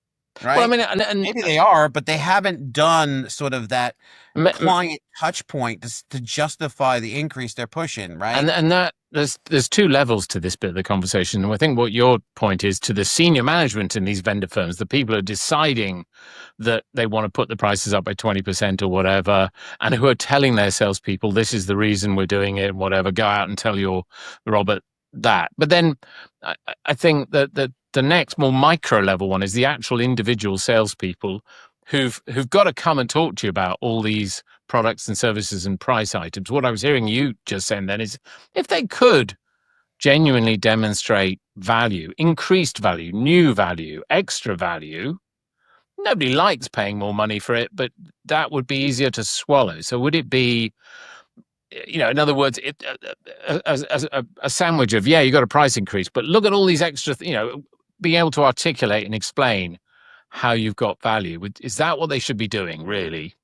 Well, I right? mean, and Maybe they are, but they haven't done sort of that m- client touch point to justify the increase they're pushing, right? and that there's two levels to this bit of the conversation. And I think what your point is to the senior management in these vendor firms, the people who are deciding that they want to put the prices up by 20% or whatever, and who are telling their salespeople, this is the reason we're doing it, whatever, go out and tell your Robert that. But then I think that the next more micro level one is the actual individual salespeople who've got to come and talk to you about all these products and services and price items. What I was hearing you just saying then is if they could genuinely demonstrate value, increased value, new value, extra value, nobody likes paying more money for it, but that would be easier to swallow. So would it be, in other words, a sandwich of, yeah, you got a price increase, but look at all these extra, being able to articulate and explain how you've got value. Is that what they should be doing, really?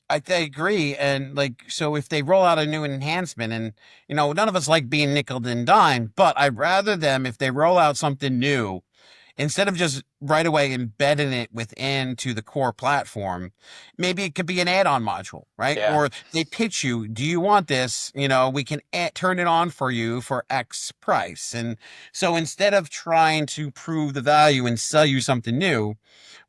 I agree. And like, so if they roll out a new enhancement, and none of us like being nickel and dime, but I'd rather them, if they roll out something new, instead of just right away embedding it within to the core platform, maybe it could be an add-on module, right? Yeah. Or they pitch you, do you want this? We can turn it on for you for X price. And so instead of trying to prove the value and sell you something new,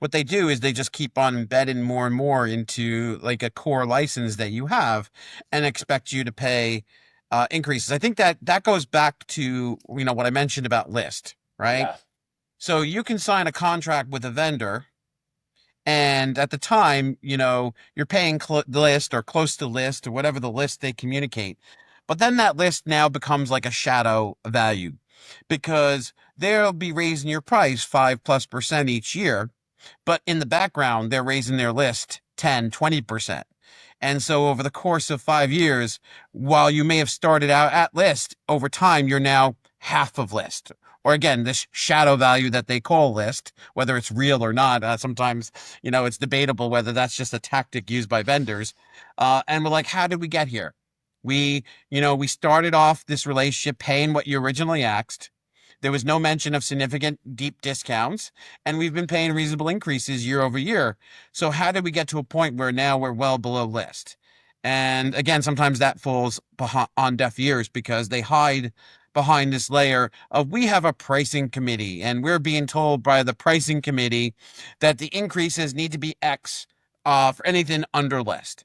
what they do is they just keep on embedding more and more into like a core license that you have and expect you to pay increases. I think that goes back to, what I mentioned about list, right? Yeah. So you can sign a contract with a vendor, and at the time, you're paying the list or close to list or whatever the list they communicate. But then that list now becomes like a shadow value because they'll be raising your price 5+% each year. But in the background, they're raising their list 10, 20%. And so over the course of 5 years, while you may have started out at list, over time, you're now half of list. Or again, this shadow value that they call list, whether it's real or not. Sometimes, it's debatable whether that's just a tactic used by vendors. And we're like, how did we get here? We started off this relationship paying what you originally asked. There was no mention of significant deep discounts, and we've been paying reasonable increases year over year. So how did we get to a point where now we're well below list? And again, sometimes that falls on deaf ears because they hide behind this layer of we have a pricing committee and we're being told by the pricing committee that the increases need to be X for anything under list,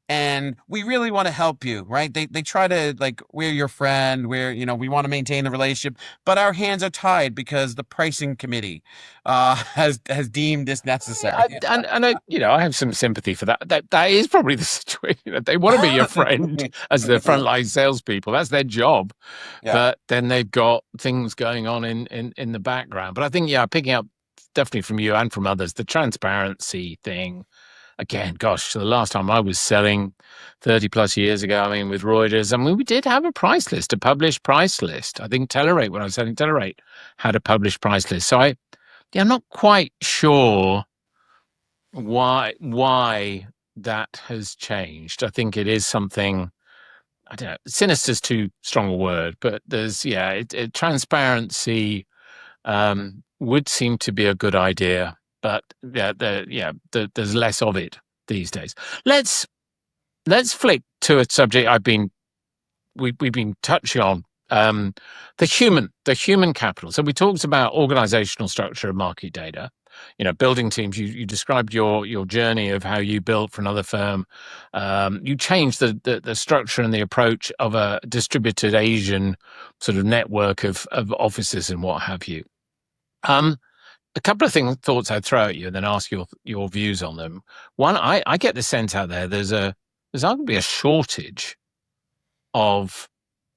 and we really want to help you, right? They try to like, we're your friend, we want to maintain the relationship, but our hands are tied because the pricing committee has deemed this necessary. I have some sympathy for that. That is probably the situation. They want to be your friend as the frontline salespeople. That's their job. Yeah. But then they've got things going on in the background. But I think, yeah, picking up definitely from you and from others, the transparency thing. Again, gosh, the last time I was selling 30 plus years ago, I mean, with Reuters, I mean, we did have a price list, a published price list. I think Telerate, when I was selling Telerate, had a published price list. So I'm not quite sure why that has changed. I think it is something, I don't know, sinister's too strong a word, but there's, transparency would seem to be a good idea, but there's less of it these days. Let's flick to a subject we've been touching on, the human capital. So we talked about organizational structure of market data, building teams. You described your journey of how you built for another firm. You changed the structure and the approach of a distributed Asian sort of network of offices and what have you. A couple of thoughts I'd throw at you and then ask your views on them. One, I get the sense out there's arguably a shortage of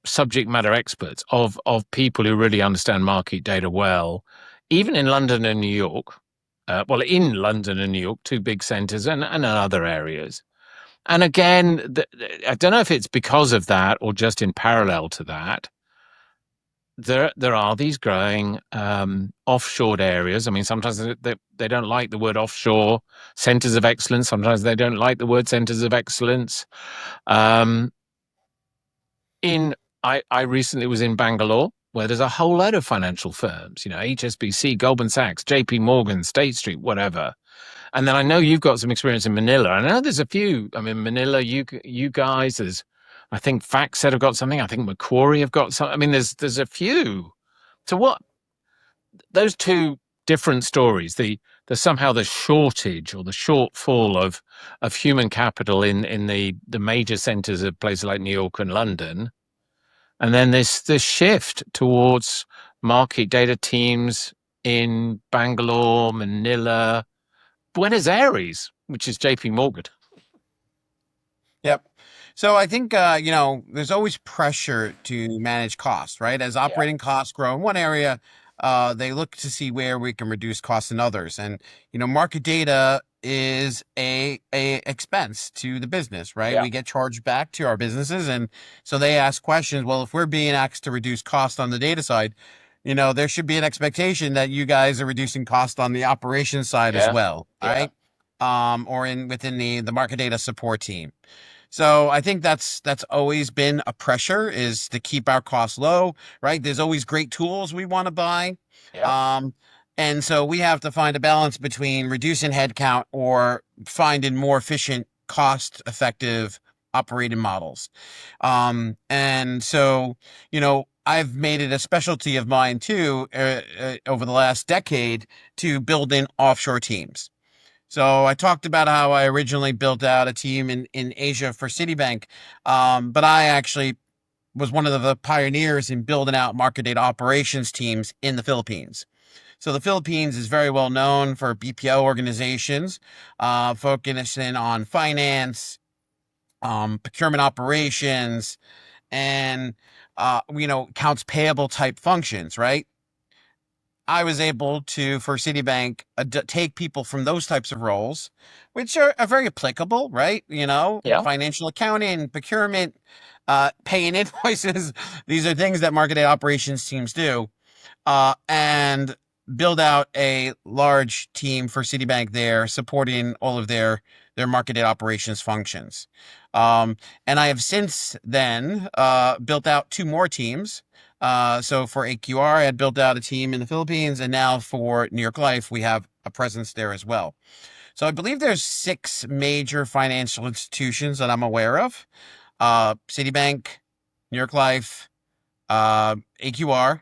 subject matter experts, of people who really understand market data well, even in London and New York. In London and New York, two big centres, and in other areas. And again, I don't know if it's because of that or just in parallel to that. There are these growing offshore areas. I mean, sometimes they don't like the word offshore centres of excellence. Sometimes they don't like the word centres of excellence. Um, I recently was in Bangalore, where there's a whole load of financial firms, HSBC, Goldman Sachs, JP Morgan, State Street, whatever. And then I know you've got some experience in Manila. I know there's a few. I mean, Manila, you guys, I think FactSet have got something. I think Macquarie have got something. I mean, there's a few. So what, those two different stories, the somehow the shortage or the shortfall of human capital in the major centers of places like New York and London, and then this shift towards market data teams in Bangalore, Manila, Buenos Aires, which is JP Morgan. Yep. So I think, there's always pressure to manage costs, right? As Yeah. operating costs grow in one area, they look to see where we can reduce costs in others. And, market data is a expense to the business, right? Yeah. We get charged back to our businesses. And so they ask questions, well, if we're being asked to reduce cost on the data side, there should be an expectation that you guys are reducing cost on the operations side as Yeah. well, Yeah. right? Or within the market data support team. So I think that's always been a pressure, is to keep our costs low, right? There's always great tools we want to buy. Yeah. Um, and so we have to find a balance between reducing headcount or finding more efficient, cost effective operating models. And so, I've made it a specialty of mine too, over the last decade, to build in offshore teams. So I talked about how I originally built out a team in Asia for Citibank, but I actually was one of the pioneers in building out market data operations teams in the Philippines. So the Philippines is very well known for BPO organizations, focusing on finance, procurement operations, and accounts payable type functions, right? I was able to, for Citibank, take people from those types of roles, which are very applicable, right? Yeah. Financial accounting, procurement, paying invoices. These are things that market operations teams do, and build out a large team for Citibank there, supporting all of their market operations functions. And I have since then built out two more teams. So for AQR, I had built out a team in the Philippines, and now for New York Life, we have a presence there as well. So I believe there's 6 major financial institutions that I'm aware of: Citibank, New York Life, AQR,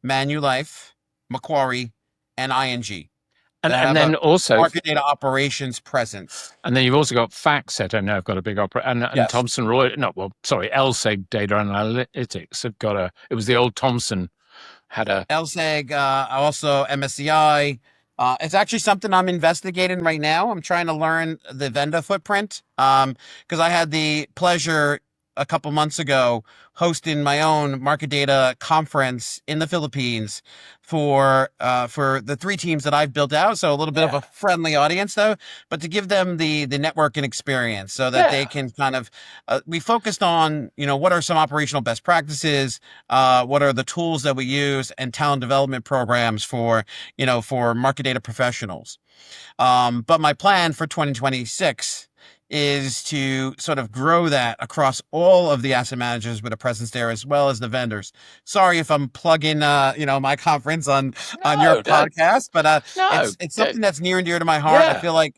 Manulife, Macquarie, and ING And that and have a then also, market data operations presence. and then you've also got FactSet. I know I've got a big opera, and Yes. Thomson Reuters. No, well, sorry, LSEG Data Analytics have got a. It was the old Thomson had a. LSEG, also MSCI. It's actually something I'm investigating right now. I'm trying to learn the vendor footprint, because I had the pleasure a couple months ago hosting my own market data conference in the Philippines for the 3 teams that I've built out. So a little bit of Yeah. a friendly audience though, but to give them the networking experience so that they Yeah. can kind of, we focused on, what are some operational best practices, what are the tools that we use, and talent development programs for market data professionals. But my plan for 2026 is to sort of grow that across all of the asset managers with a presence there, as well as the vendors. Sorry if I'm plugging, my conference on your No, no, podcast, but no. it's something that's near and dear to my heart. I Yeah. feel like,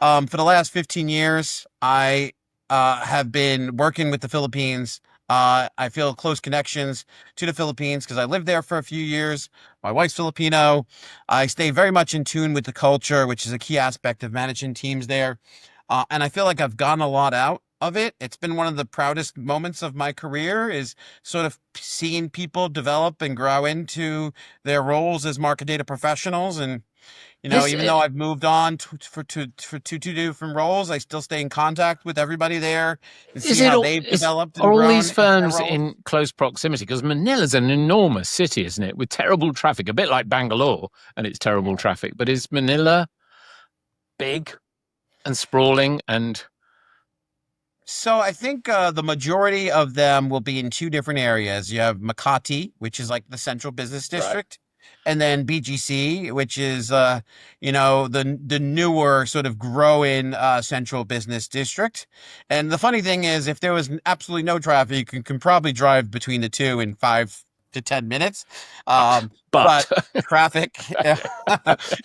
for the last 15 years, I have been working with the Philippines. I feel close connections to the Philippines because I lived there for a few years. My wife's Filipino. I stay very much in tune with the culture, which is a key aspect of managing teams there. And I feel like I've gotten a lot out of it. It's been one of the proudest moments of my career, is sort of seeing people develop and grow into their roles as market data professionals. And Is even it? though I've moved on for two different roles, I still stay in contact with everybody there and see Is it how all? they've Is developed and Are all grown these into their firms roles. in close proximity? Because Manila's an enormous city, isn't it? With terrible traffic, a bit like Bangalore and its terrible traffic. But is Manila big and sprawling and So I think the majority of them will be in 2 different areas. You have Makati, which is like the central business right? district, and then BGC, which is the newer sort of growing central business district. And the funny thing is, if there was absolutely no traffic, you can probably drive between the two in to 10 minutes. Uh, But But traffic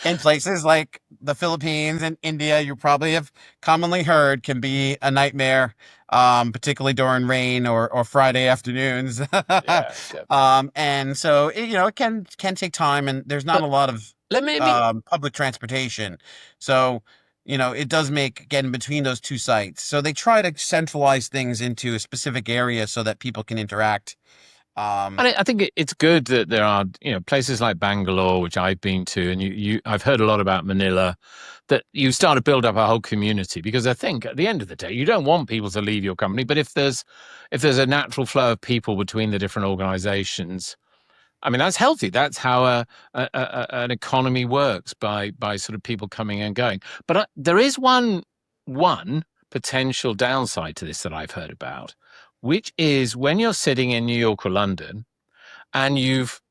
in places like the Philippines and India, you probably have commonly heard, can be a nightmare, particularly during rain or Friday afternoons. yeah, yeah. And so, it can take time, and there's not But a lot of let me public transportation. So, it does make getting between those two sites. So they try to centralize things into a specific area so that people can interact. Um, I think it's good that there are, places like Bangalore, which I've been to, and I've heard a lot about Manila, that you start to build up a whole community because I think at the end of the day, you don't want people to leave your company, but if there's a natural flow of people between the different organizations, I mean, that's healthy. That's how an economy works by sort of people coming and going. But there is one potential downside to this that I've heard about, which is when you're sitting in New York or London and you've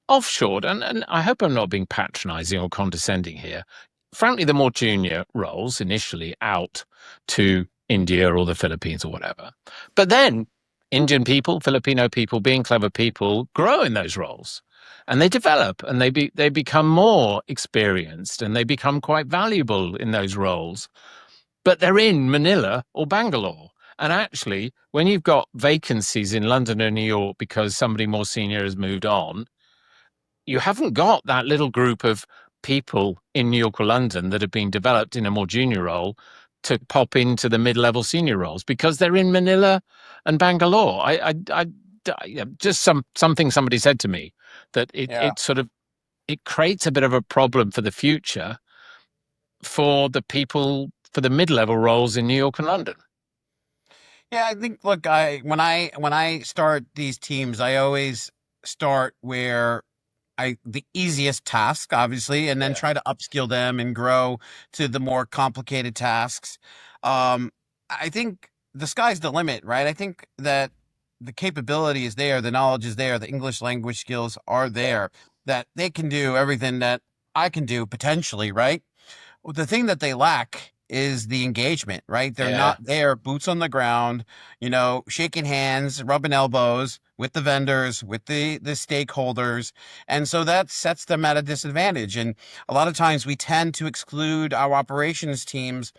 offshored, and I hope I'm not being patronizing or condescending here. Frankly, the more junior roles initially out to India or the Philippines or whatever. But then Indian people, Filipino people, being clever people grow in those roles and they develop and they become more experienced and they become quite valuable in those roles. But they're in Manila or Bangalore. And actually, when you've got vacancies in London or New York because somebody more senior has moved on, you haven't got that little group of people in New York or London that have been developed in a more junior role to pop into the mid-level senior roles because they're in Manila and Bangalore. Just something somebody said to me that yeah. it creates a bit of a problem for the future for the people for the mid-level roles in New York and London. Yeah, I think, look, when I start these teams, I always start where the easiest task, obviously, and then Yeah, try to upskill them and grow to the more complicated tasks. I think the sky's the limit, right? I think that the capability is there, the knowledge is there, the English language skills are yeah, there, that they can do everything that I can do potentially, right? Well, the thing that they lack is the engagement, right? They're yeah. not there, boots on the ground, shaking hands, rubbing elbows with the vendors, with the stakeholders. And so that sets them at a disadvantage. And a lot of times we tend to exclude our operations teams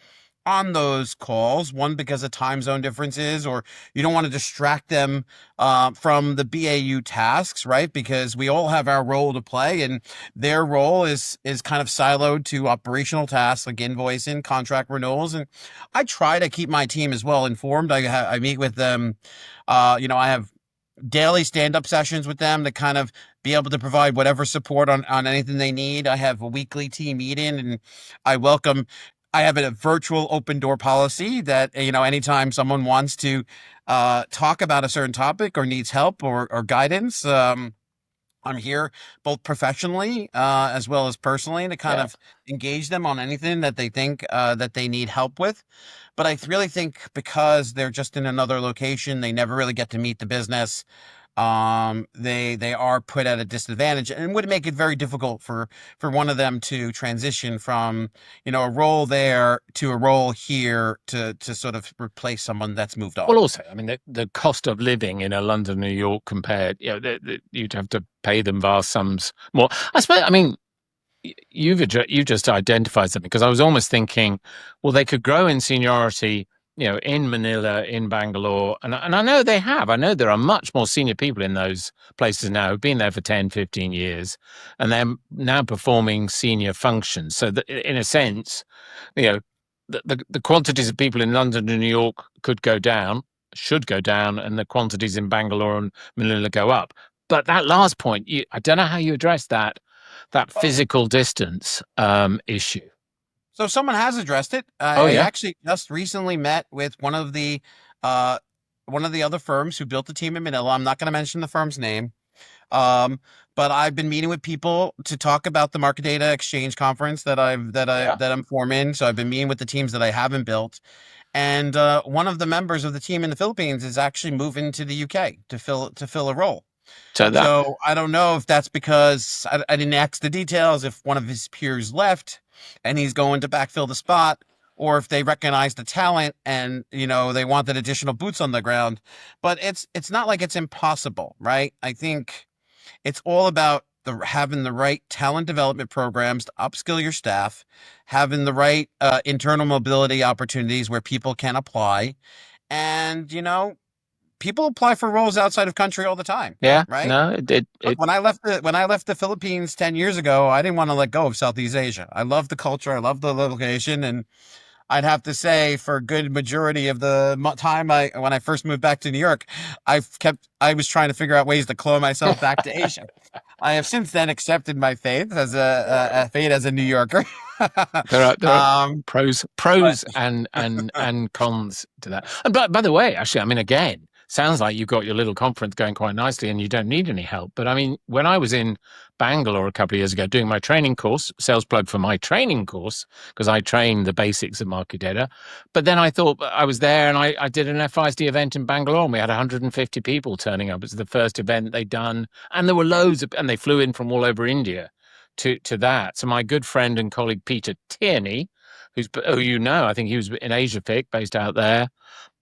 on those calls. One, because of time zone differences, or you don't want to distract them from the BAU tasks, right? Because we all have our role to play, and their role is kind of siloed to operational tasks like invoicing, contract renewals. And I try to keep my team as well informed. I meet with them. I have daily stand-up sessions with them to kind of be able to provide whatever support on anything they need. I have a weekly team meeting, and I welcome I have a virtual open door policy that, anytime someone wants to talk about a certain topic or needs help or guidance, I'm here both professionally as well as personally to kind Yeah. of engage them on anything that they think that they need help with. But I really think because they're just in another location, they never really get to meet the business. They are put at a disadvantage, and would make it very difficult for one of them to transition from a role there to a role here to sort of replace someone that's moved Well, on. also, I mean, the cost of living in a London, New York compared, you'd have to pay them vast sums more. I suppose, I mean, you've just identified something because I was almost thinking, well, they could grow in seniority, in Manila, in Bangalore, and I know they have. I know there are much more senior people in those places now who've been there for 10, 15 years, and they're now performing senior functions. So that in a sense, you know, the quantities of people in London and New York could go down, should go down, and the quantities in Bangalore and Manila go up. But that last point, I don't know how you address that Well, physical distance issue. so someone has addressed it. Oh I yeah, actually just recently met with uh, one of the other firms who built the team in Manila. I'm not going to mention the firm's name. Um, but I've been meeting with people to talk about the market data exchange conference yeah. that I'm forming. So I've been meeting with the teams that I haven't built, and one of the members of the team in the Philippines is actually moving to the UK to fill a role. So that So I don't know if that's because I didn't ask the details, if one of his peers left and he's going to backfill the spot, or if they recognize the talent and they wanted additional boots on the ground. But it's not like it's impossible, right? I think It's all about having the right talent development programs to upskill your staff, having the right internal mobility opportunities where people can apply, and people apply for roles outside of country all the time, Yeah, right? no, Look, when I left the Philippines 10 years ago, I didn't want to let go of Southeast Asia. I love the culture, I love the location, and I'd have to say for a good majority of the time when I first moved back to New York, I was trying to figure out ways to clone myself back to Asia. I have since then accepted my fate as a fate as a New Yorker. there are um, but pros and cons to that. And by the way, actually, I mean, again, sounds like you've got your little conference going quite nicely, and you don't need any help. But I mean, when I was in Bangalore a couple of years ago doing my training course, sales plug for my training course, because I trained the basics of market data. But then I thought I was there, and I did an FISD event in Bangalore, and we had 150 people turning up. It was the first event they'd done, and there were loads of, and they flew in from all over India to that. So my good friend and colleague Peter Tierney, who I think he was in Asia Pac, based out there.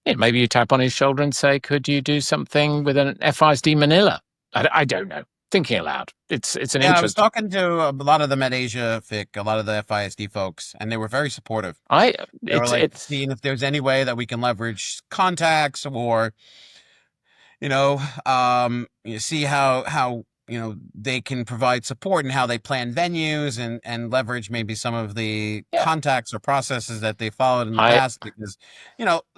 Yeah, maybe you tap on his shoulder and say, "Could you do something with an FISD Manila?" I don't know. Thinking aloud. It's an yeah, I was interest. talking to a lot of them at Asia FIC, a lot of the FISD folks, and they were very supportive. I They were like it's seeing if there's any way that we can leverage contacts or see how they can provide support and how they plan venues and leverage maybe some of the yeah. contacts or processes that they followed in the I past, because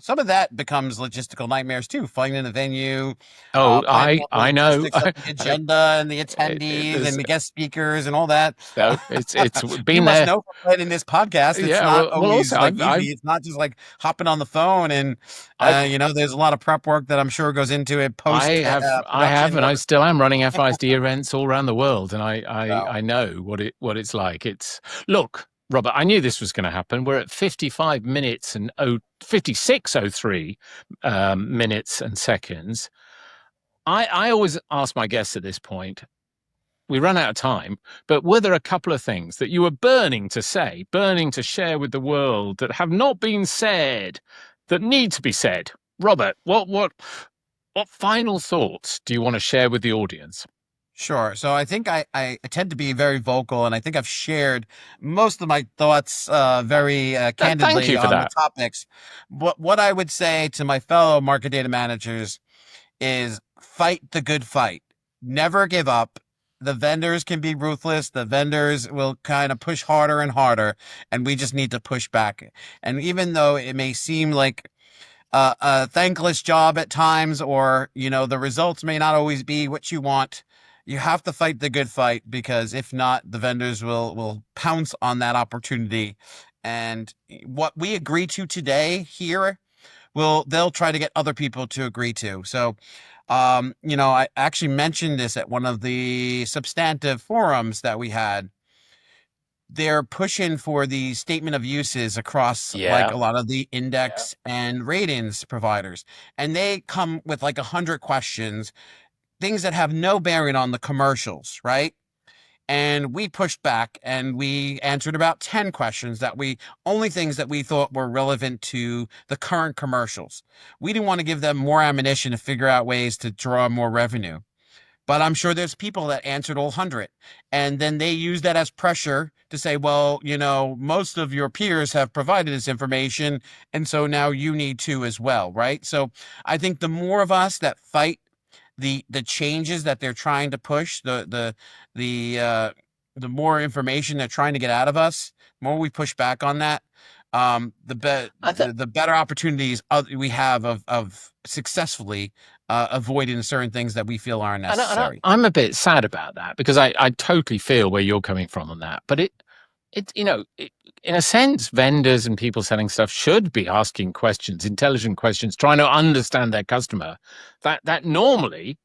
some of that becomes logistical nightmares too, finding a venue, planning all the I know. logistics of the agenda and the attendees and There's the guest speakers and all that. no. It's You been must there. know from planning this podcast, it's Yeah. not Well. Also, always like easy. It's not just like hopping on the phone and I've there's a lot of prep work that I'm sure goes into it post I have, production. and I still am running FISD events all around the world, and So I know what it's like. It's look, Robert, I knew this was going to happen. We're at 55 minutes and 56:03 minutes and seconds. I always ask my guests at this point. We run out of time, but were there a couple of things that you were burning to say, burning to share with the world that have not been said, that need to be said? Robert, what final thoughts do you want to share with the audience? sure. So I think I tend to be very vocal, and I think I've shared most of my thoughts very Thank candidly you for on the that. topics. But what I would say to my fellow market data managers is fight the good fight. Never give up. The vendors can be ruthless. The vendors will kind of push harder and harder, and we just need to push back. And even though it may seem like a thankless job at times, or the results may not always be what you want, you have to fight the good fight, because if not, the vendors will pounce on that opportunity, and what we agree to today here they'll try to get other people to agree to. So I actually mentioned this at one of the substantive forums that we had. They're pushing for the statement of uses across like Yeah. a lot of the index and ratings providers. And they come with like 100 questions, things that have no bearing on the commercials, right? And we pushed back and we answered about 10 questions only things that we thought were relevant to the current commercials. We didn't want to give them more ammunition to figure out ways to draw more revenue. But I'm sure there's people that answered all 100. And then they use that as pressure to say, well, most of your peers have provided this information. And so now you need to as well, right? So I think the more of us that fight the changes that they're trying to push, the more information they're trying to get out of us, the more we push back on that, the better opportunities we have of successfully avoiding certain things that we feel are unnecessary. I'm a bit sad about that, because I totally feel where you're coming from on that. But in a sense, vendors and people selling stuff should be asking questions, intelligent questions, trying to understand their customer. That normally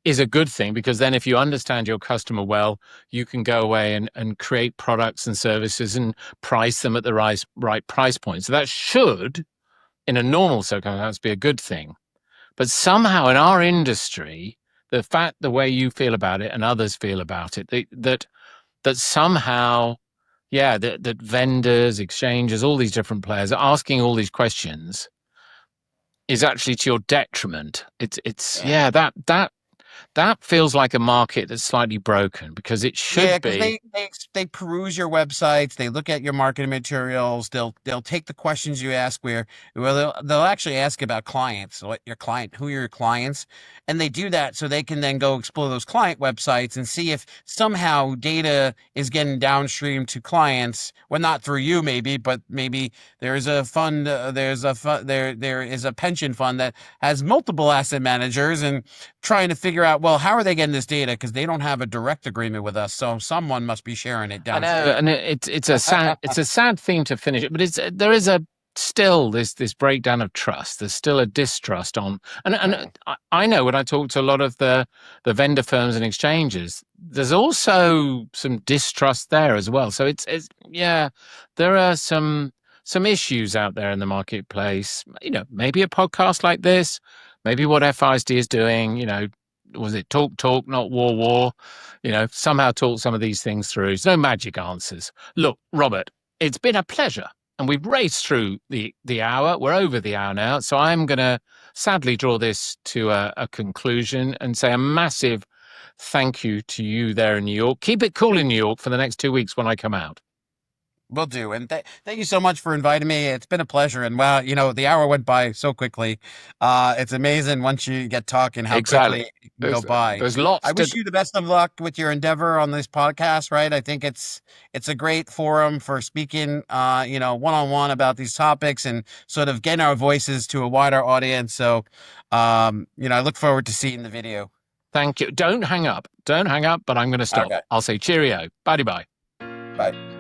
is a good thing, because then if you understand your customer well, you can go away and create products and services and price them at the right price point. So that should, in a normal circumstance, be a good thing. But somehow in our industry, the way you feel about it and others feel about it, that somehow, yeah, that vendors, exchanges, all these different players are asking all these questions is actually to your detriment. It's Yeah. yeah, that That feels like a market that's slightly broken because it Yeah, should because be. they peruse your websites, they look at your marketing materials, they'll take the questions you ask where they'll actually ask about clients, what your client, who are your clients, and they do that so they can then go explore those client websites and see if somehow data is getting downstream to clients. Well, not through you, maybe, but maybe there's a fund, there is a pension fund that has multiple asset managers and trying to figure out, well, how are they getting this data? Because they don't have a direct agreement with us, so someone must be sharing it I know, downstream. and it's a sad theme to finish it, but there is a still this breakdown of trust. There's still a distrust on, and Right. I know when I talk to a lot of the vendor firms and exchanges, there's also some distrust there as well. So it's yeah, there are some issues out there in the marketplace. You know, maybe a podcast like this, maybe what FISD is doing. You know, was it talk, not war? You know, somehow talk some of these things through. There's no magic answers. Look, Robert, it's been a pleasure. And we've raced through the hour. We're over the hour now. So I'm going to sadly draw this to a conclusion and say a massive thank you to you there in New York. Keep it cool in New York for the next 2 weeks when I come out. Will do. And thank you so much for inviting me. It's been a pleasure. And wow, the hour went by so quickly. It's amazing once you get talking how quickly Exactly. it can go by. There's I lots to. wish you the best of luck with your endeavor on this podcast, right? I think it's a great forum for speaking one-on-one about these topics and sort of getting our voices to a wider audience. So I look forward to seeing the video. Thank you. Don't hang up. Don't hang up, but I'm going to stop. Okay. I'll say cheerio. Bye bye. Bye.